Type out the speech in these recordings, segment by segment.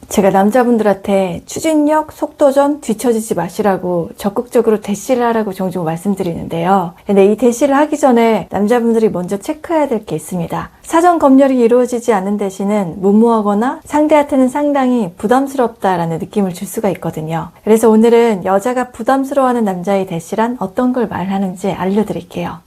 제가 남자분들한테 추진력, 속도전 뒤처지지 마시라고 적극적으로 대시를 하라고 종종 말씀드리는데요. 근데 이 대시를 하기 전에 남자분들이 먼저 체크해야 될 게 있습니다. 사전 검열이 이루어지지 않은 대시는 무모하거나 상대한테는 상당히 부담스럽다라는 느낌을 줄 수가 있거든요. 그래서 오늘은 여자가 부담스러워하는 남자의 대시란 어떤 걸 말하는지 알려드릴게요.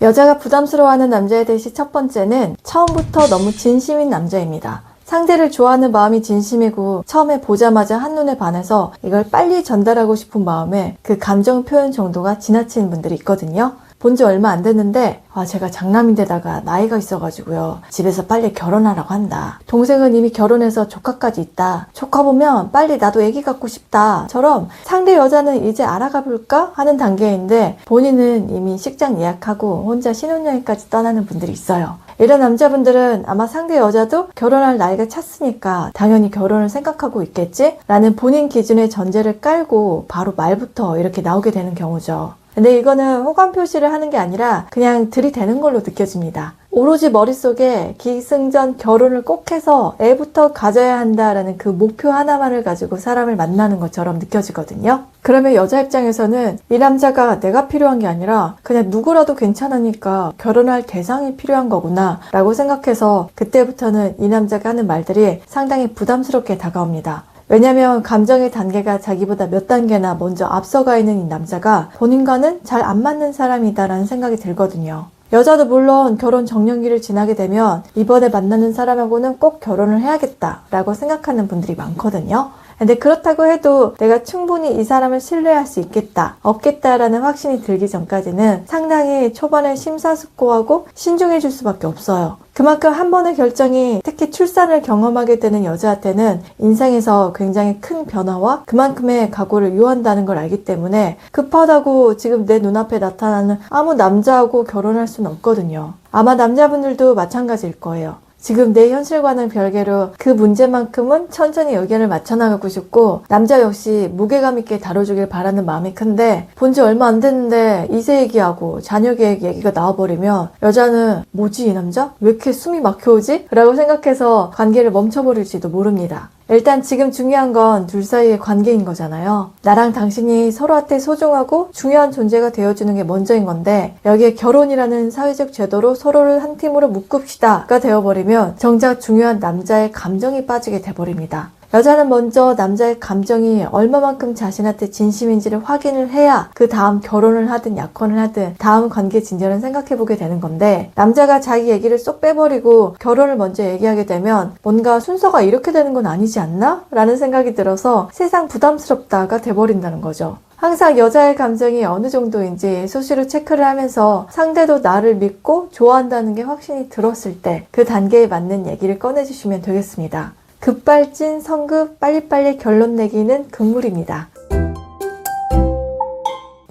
여자가 부담스러워하는 남자에 대시 첫 번째는 처음부터 너무 진심인 남자입니다. 상대를 좋아하는 마음이 진심이고 처음에 보자마자 한눈에 반해서 이걸 빨리 전달하고 싶은 마음에 그 감정 표현 정도가 지나친 분들이 있거든요. 본 지 얼마 안 됐는데 제가 장남인데다가 나이가 있어가지고요. 집에서 빨리 결혼하라고 한다. 동생은 이미 결혼해서 조카까지 있다. 조카 보면 빨리 나도 애기 갖고 싶다. 처럼 상대 여자는 이제 알아가 볼까 하는 단계인데 본인은 이미 식장 예약하고 혼자 신혼여행까지 떠나는 분들이 있어요. 이런 남자분들은 아마 상대 여자도 결혼할 나이가 찼으니까 당연히 결혼을 생각하고 있겠지? 라는 본인 기준의 전제를 깔고 바로 말부터 이렇게 나오게 되는 경우죠. 근데 이거는 호감 표시를 하는 게 아니라 그냥 들이대는 걸로 느껴집니다. 오로지 머릿속에 기승전 결혼을 꼭 해서 애부터 가져야 한다라는 그 목표 하나만을 가지고 사람을 만나는 것처럼 느껴지거든요. 그러면 여자 입장에서는 이 남자가 내가 필요한 게 아니라 그냥 누구라도 괜찮으니까 결혼할 대상이 필요한 거구나 라고 생각해서 그때부터는 이 남자가 하는 말들이 상당히 부담스럽게 다가옵니다. 왜냐면 감정의 단계가 자기보다 몇 단계나 먼저 앞서가 있는 이 남자가 본인과는 잘 안 맞는 사람이다라는 생각이 들거든요. 여자도 물론 결혼 정년기를 지나게 되면 이번에 만나는 사람하고는 꼭 결혼을 해야겠다라고 생각하는 분들이 많거든요. 근데 그렇다고 해도 내가 충분히 이 사람을 신뢰할 수 있겠다, 없겠다라는 확신이 들기 전까지는 상당히 초반에 심사숙고하고 신중해 줄 수밖에 없어요. 그만큼 한 번의 결정이 특히 출산을 경험하게 되는 여자한테는 인생에서 굉장히 큰 변화와 그만큼의 각오를 요한다는 걸 알기 때문에 급하다고 지금 내 눈앞에 나타나는 아무 남자하고 결혼할 수는 없거든요. 아마 남자분들도 마찬가지일 거예요. 지금 내 현실과는 별개로 그 문제만큼은 천천히 의견을 맞춰나가고 싶고 남자 역시 무게감 있게 다뤄주길 바라는 마음이 큰데 본 지 얼마 안 됐는데 이세 얘기하고 자녀 계획 얘기가 나와버리면 여자는 뭐지 이 남자? 왜 이렇게 숨이 막혀오지? 라고 생각해서 관계를 멈춰버릴지도 모릅니다. 일단 지금 중요한 건 둘 사이의 관계인 거잖아요. 나랑 당신이 서로한테 소중하고 중요한 존재가 되어주는 게 먼저인 건데 여기에 결혼이라는 사회적 제도로 서로를 한 팀으로 묶읍시다가 되어버리면 정작 중요한 남자의 감정이 빠지게 돼버립니다. 여자는 먼저 남자의 감정이 얼마만큼 자신한테 진심인지를 확인을 해야 그 다음 결혼을 하든 약혼을 하든 다음 관계 진전을 생각해보게 되는 건데 남자가 자기 얘기를 쏙 빼버리고 결혼을 먼저 얘기하게 되면 뭔가 순서가 이렇게 되는 건 아니지 않나? 라는 생각이 들어서 세상 부담스럽다가 돼버린다는 거죠. 항상 여자의 감정이 어느 정도인지 수시로 체크를 하면서 상대도 나를 믿고 좋아한다는 게 확신이 들었을 때 그 단계에 맞는 얘기를 꺼내주시면 되겠습니다. 급발진, 성급, 빨리빨리 결론 내기는 금물입니다.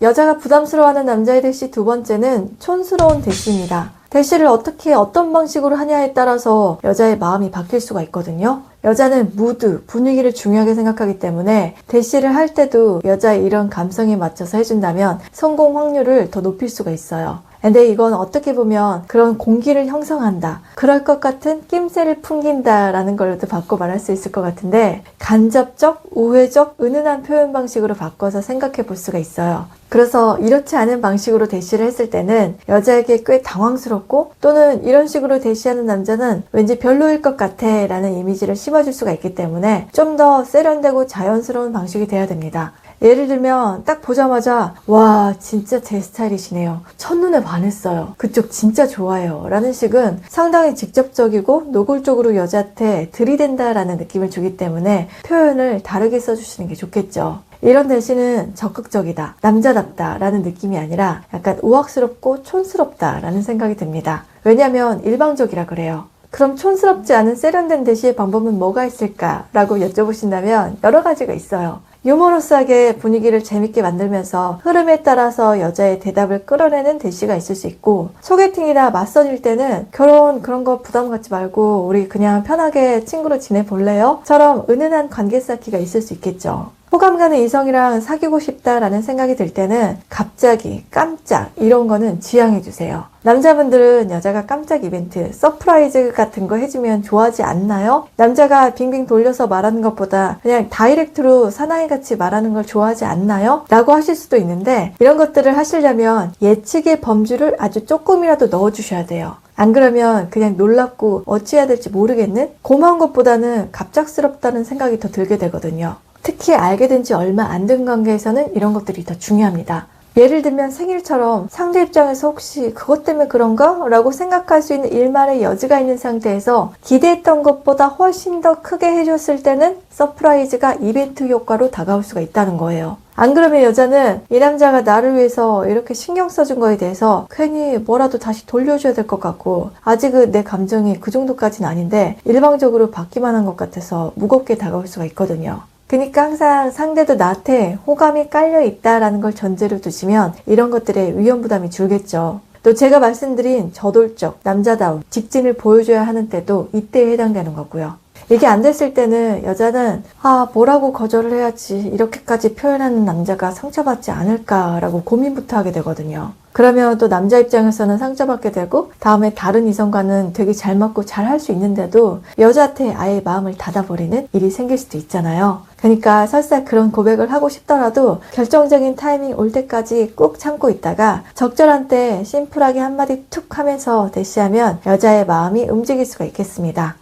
여자가 부담스러워하는 남자의 대시 두 번째는 촌스러운 대시입니다. 대시를 어떻게 어떤 방식으로 하냐에 따라서 여자의 마음이 바뀔 수가 있거든요. 여자는 무드, 분위기를 중요하게 생각하기 때문에 대시를 할 때도 여자의 이런 감성에 맞춰서 해준다면 성공 확률을 더 높일 수가 있어요. 근데 이건 어떻게 보면 그런 공기를 형성한다, 그럴 것 같은 낌새를 풍긴다 라는 걸로도 바꿔 말할 수 있을 것 같은데 간접적, 우회적, 은은한 표현 방식으로 바꿔서 생각해 볼 수가 있어요. 그래서 이렇지 않은 방식으로 대시를 했을 때는 여자에게 꽤 당황스럽고 또는 이런 식으로 대시하는 남자는 왠지 별로일 것 같아 라는 이미지를 심어줄 수가 있기 때문에 좀 더 세련되고 자연스러운 방식이 돼야 됩니다. 예를 들면 딱 보자마자 와 진짜 제 스타일이시네요, 첫눈에 반했어요, 그쪽 진짜 좋아요 라는 식은 상당히 직접적이고 노골적으로 여자한테 들이댄다 라는 느낌을 주기 때문에 표현을 다르게 써주시는 게 좋겠죠. 이런 대시는 적극적이다, 남자답다 라는 느낌이 아니라 약간 우악스럽고 촌스럽다 라는 생각이 듭니다. 왜냐면 일방적이라 그래요. 그럼 촌스럽지 않은 세련된 대시의 방법은 뭐가 있을까? 라고 여쭤보신다면 여러 가지가 있어요. 유머러스하게 분위기를 재밌게 만들면서 흐름에 따라서 여자의 대답을 끌어내는 대시가 있을 수 있고, 소개팅이나 맞선일 때는 결혼 그런 거 부담 갖지 말고 우리 그냥 편하게 친구로 지내볼래요? 처럼 은은한 관계 쌓기가 있을 수 있겠죠. 호감 가는 이성이랑 사귀고 싶다라는 생각이 들 때는 갑자기 깜짝 이런 거는 지양해주세요. 남자분들은 여자가 깜짝 이벤트, 서프라이즈 같은 거 해주면 좋아하지 않나요? 남자가 빙빙 돌려서 말하는 것보다 그냥 다이렉트로 사나이같이 말하는 걸 좋아하지 않나요? 라고 하실 수도 있는데 이런 것들을 하시려면 예측의 범주를 아주 조금이라도 넣어주셔야 돼요. 안 그러면 그냥 놀랍고 어찌해야 될지 모르겠는 고마운 것보다는 갑작스럽다는 생각이 더 들게 되거든요. 특히 알게 된 지 얼마 안 된 관계에서는 이런 것들이 더 중요합니다. 예를 들면 생일처럼 상대 입장에서 혹시 그것 때문에 그런가? 라고 생각할 수 있는 일말의 여지가 있는 상태에서 기대했던 것보다 훨씬 더 크게 해줬을 때는 서프라이즈가 이벤트 효과로 다가올 수가 있다는 거예요. 안 그러면 여자는 이 남자가 나를 위해서 이렇게 신경 써준 거에 대해서 괜히 뭐라도 다시 돌려줘야 될 것 같고 아직은 내 감정이 그 정도까지는 아닌데 일방적으로 받기만 한 것 같아서 무겁게 다가올 수가 있거든요. 그러니까 항상 상대도 나한테 호감이 깔려 있다라는 걸 전제로 두시면 이런 것들의 위험 부담이 줄겠죠. 또 제가 말씀드린 저돌적, 남자다움, 직진을 보여줘야 하는 때도 이때에 해당되는 거고요. 이게 안 됐을 때는 여자는 뭐라고 거절을 해야지 이렇게까지 표현하는 남자가 상처받지 않을까라고 고민부터 하게 되거든요. 그러면 또 남자 입장에서는 상처받게 되고 다음에 다른 이성과는 되게 잘 맞고 잘 할 수 있는데도 여자한테 아예 마음을 닫아버리는 일이 생길 수도 있잖아요. 그러니까 설사 그런 고백을 하고 싶더라도 결정적인 타이밍 올 때까지 꾹 참고 있다가 적절한 때 심플하게 한마디 툭 하면서 대시하면 여자의 마음이 움직일 수가 있겠습니다.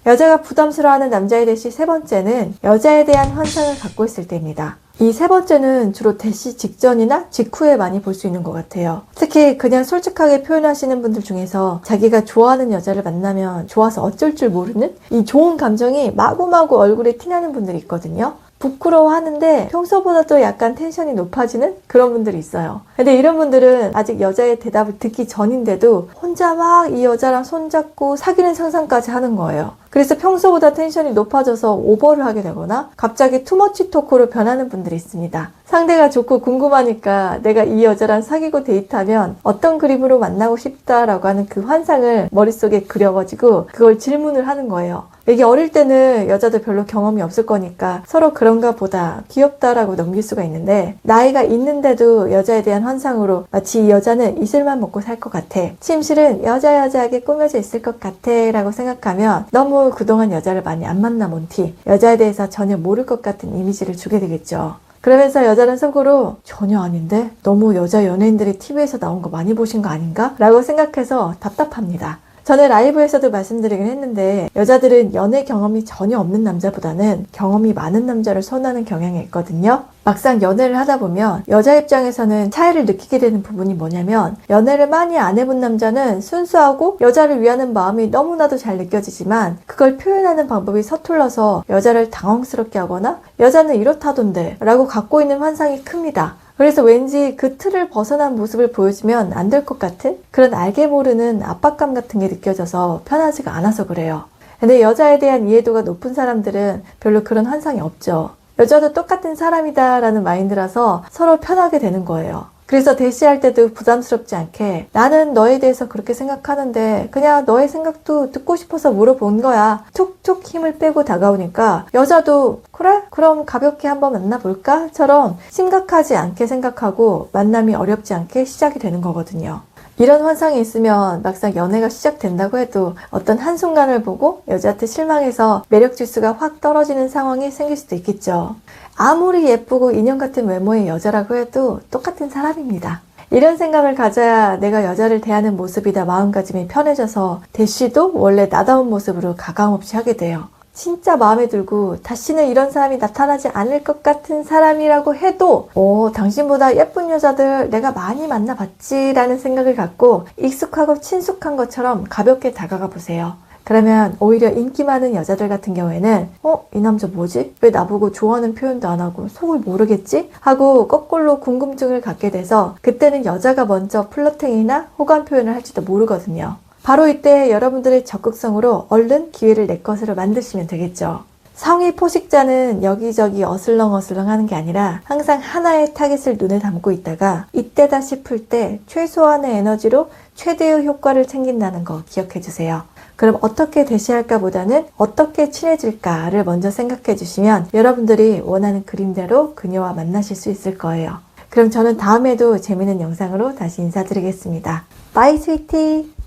여자가 부담스러워하는 남자의 대시 세 번째는 여자에 대한 환상을 갖고 있을 때입니다. 이 세 번째는 주로 대시 직전이나 직후에 많이 볼 수 있는 것 같아요. 특히 그냥 솔직하게 표현하시는 분들 중에서 자기가 좋아하는 여자를 만나면 좋아서 어쩔 줄 모르는 이 좋은 감정이 마구마구 얼굴에 티나는 분들이 있거든요. 부끄러워하는데 평소보다도 약간 텐션이 높아지는 그런 분들이 있어요. 근데 이런 분들은 아직 여자의 대답을 듣기 전인데도 혼자 막 이 여자랑 손잡고 사귀는 상상까지 하는 거예요. 그래서 평소보다 텐션이 높아져서 오버를 하게 되거나 갑자기 투머치 토크로 변하는 분들이 있습니다. 상대가 좋고 궁금하니까 내가 이 여자랑 사귀고 데이트하면 어떤 그림으로 만나고 싶다라고 하는 그 환상을 머릿속에 그려가지고 그걸 질문을 하는 거예요. 이게 어릴 때는 여자도 별로 경험이 없을 거니까 서로 그런가 보다 귀엽다라고 넘길 수가 있는데 나이가 있는데도 여자에 대한 환상으로 마치 이 여자는 이슬만 먹고 살 것 같아, 침실은 여자여자하게 꾸며져 있을 것 같아 라고 생각하면 너무 그동안 여자를 많이 안 만나본 티, 여자에 대해서 전혀 모를 것 같은 이미지를 주게 되겠죠. 그러면서 여자는 속으로 전혀 아닌데 너무 여자 연예인들이 TV에서 나온 거 많이 보신 거 아닌가? 라고 생각해서 답답합니다. 전에 라이브에서도 말씀드리긴 했는데 여자들은 연애 경험이 전혀 없는 남자보다는 경험이 많은 남자를 선호하는 경향이 있거든요. 막상 연애를 하다 보면 여자 입장에서는 차이를 느끼게 되는 부분이 뭐냐면 연애를 많이 안 해본 남자는 순수하고 여자를 위하는 마음이 너무나도 잘 느껴지지만 그걸 표현하는 방법이 서툴러서 여자를 당황스럽게 하거나 여자는 이렇다던데 라고 갖고 있는 환상이 큽니다. 그래서 왠지 그 틀을 벗어난 모습을 보여주면 안 될 것 같은 그런 알게 모르는 압박감 같은 게 느껴져서 편하지가 않아서 그래요. 근데 여자에 대한 이해도가 높은 사람들은 별로 그런 환상이 없죠. 여자도 똑같은 사람이다 라는 마인드라서 서로 편하게 되는 거예요. 그래서 대시할 때도 부담스럽지 않게 나는 너에 대해서 그렇게 생각하는데 그냥 너의 생각도 듣고 싶어서 물어본 거야. 툭툭 힘을 빼고 다가오니까 여자도 그래? 그럼 가볍게 한번 만나볼까? 처럼 심각하지 않게 생각하고 만남이 어렵지 않게 시작이 되는 거거든요. 이런 환상이 있으면 막상 연애가 시작된다고 해도 어떤 한순간을 보고 여자한테 실망해서 매력 지수가 확 떨어지는 상황이 생길 수도 있겠죠. 아무리 예쁘고 인형 같은 외모의 여자라고 해도 똑같은 사람입니다. 이런 생각을 가져야 내가 여자를 대하는 모습이다 마음가짐이 편해져서 대쉬도 원래 나다운 모습으로 가감없이 하게 돼요. 진짜 마음에 들고 다시는 이런 사람이 나타나지 않을 것 같은 사람이라고 해도 당신보다 예쁜 여자들 내가 많이 만나봤지 라는 생각을 갖고 익숙하고 친숙한 것처럼 가볍게 다가가 보세요. 그러면 오히려 인기 많은 여자들 같은 경우에는 이 남자 뭐지? 왜 나보고 좋아하는 표현도 안 하고 속을 모르겠지? 하고 거꾸로 궁금증을 갖게 돼서 그때는 여자가 먼저 플러팅이나 호감 표현을 할지도 모르거든요. 바로 이때 여러분들의 적극성으로 얼른 기회를 내 것으로 만드시면 되겠죠. 성의 포식자는 여기저기 어슬렁어슬렁 하는 게 아니라 항상 하나의 타겟을 눈에 담고 있다가 이때다 싶을 때 최소한의 에너지로 최대의 효과를 챙긴다는 거 기억해 주세요. 그럼 어떻게 대시할까 보다는 어떻게 친해질까를 먼저 생각해 주시면 여러분들이 원하는 그림대로 그녀와 만나실 수 있을 거예요. 그럼 저는 다음에도 재밌는 영상으로 다시 인사드리겠습니다. 바이 스위티!